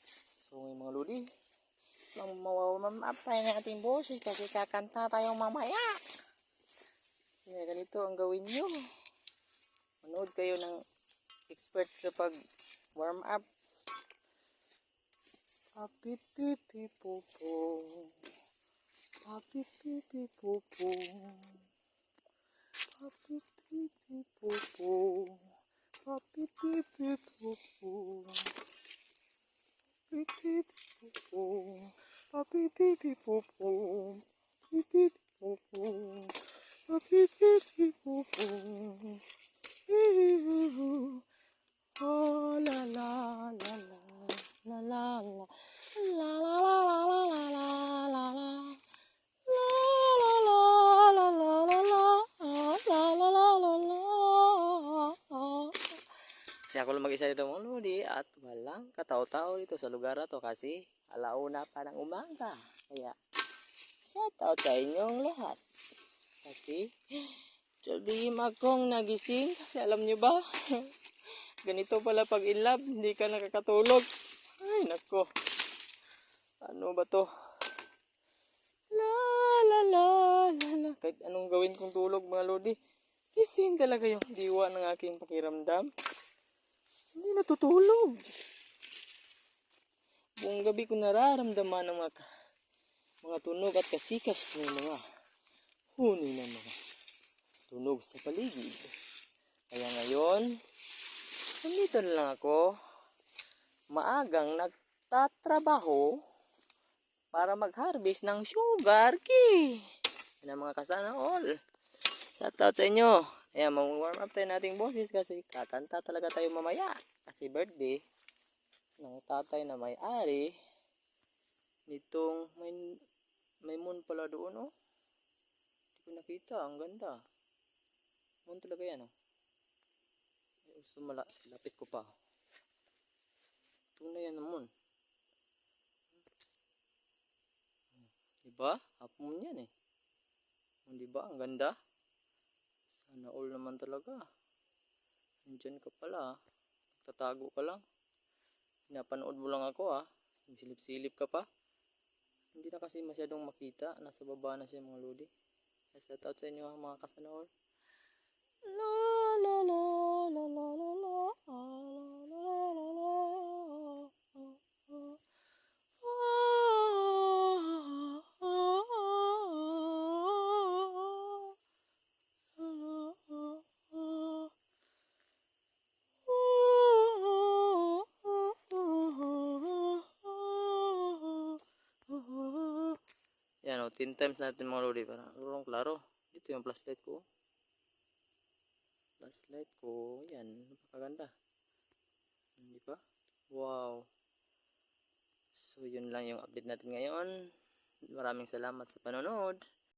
So ngayon mga lodi, mawawamap tayo ng ating boses kasi kakanta tayong mamaya. Kaya ganito ang gawin nyo. Manood kayo ng expert sa pag warm up. Happy pipi popo, happy pipi popo, happy pipi popo, happy pipi popo, pipi popo, happy pipi popo, pipi popo, happy pipi popo. Oh la la la la la la la la la la la kasi ako lang mag-isa dito mga lodi at walang katao-tao dito sa lugar na to kasi alauna pa ng umaga. Kaya shout out sa inyong lahat. Kasi sabihin akong nagising kasi alam nyo ba ganito pala pag in love, hindi ka nakakatulog. Ay nako, ano ba to? La la la la la. Kahit anong gawin kong tulog mga lodi, gising talaga yung diwa ng aking pakiramdam. Hindi natutulog. Buong gabi ko nararamdaman ng mga tunog at kasikas ng mga huni ng mga tunog sa paligid. Kaya ngayon, nandito na lang ako, maagang nagtatrabaho para mag-harvest ng sugar cane. Yan ang mga kasana all. Shout out sa inyo. Ayan, mag-warm up tayo nating boses kasi kakanta talaga tayo mamaya. Kasi birthday ng tatay na may-ari nitong may moon pala doon, oh. Hindi ko nakita, ang ganda. Moon talaga yan, oh. Lapit ko pa. Ito na yan ang moon. Diba? Half moon yan, eh. Diba? Ang ganda. Sana all naman talaga. Nandyan ka pala. Tatago ka lang. Pinapanood mo lang ako, ah. Silip-silip ka pa. Hindi na kasi masyadong makita. Nasa baba na siya mga lodi. Shout out sa inyo mga kasana all. La la la la la la la. Yan o, 10 times natin mga lodi para lulong klaro. Dito yung flashlight ko. Flashlight ko, yan, napakaganda. Hindi ba? Wow. So yun lang yung update natin ngayon. Maraming salamat sa panonood.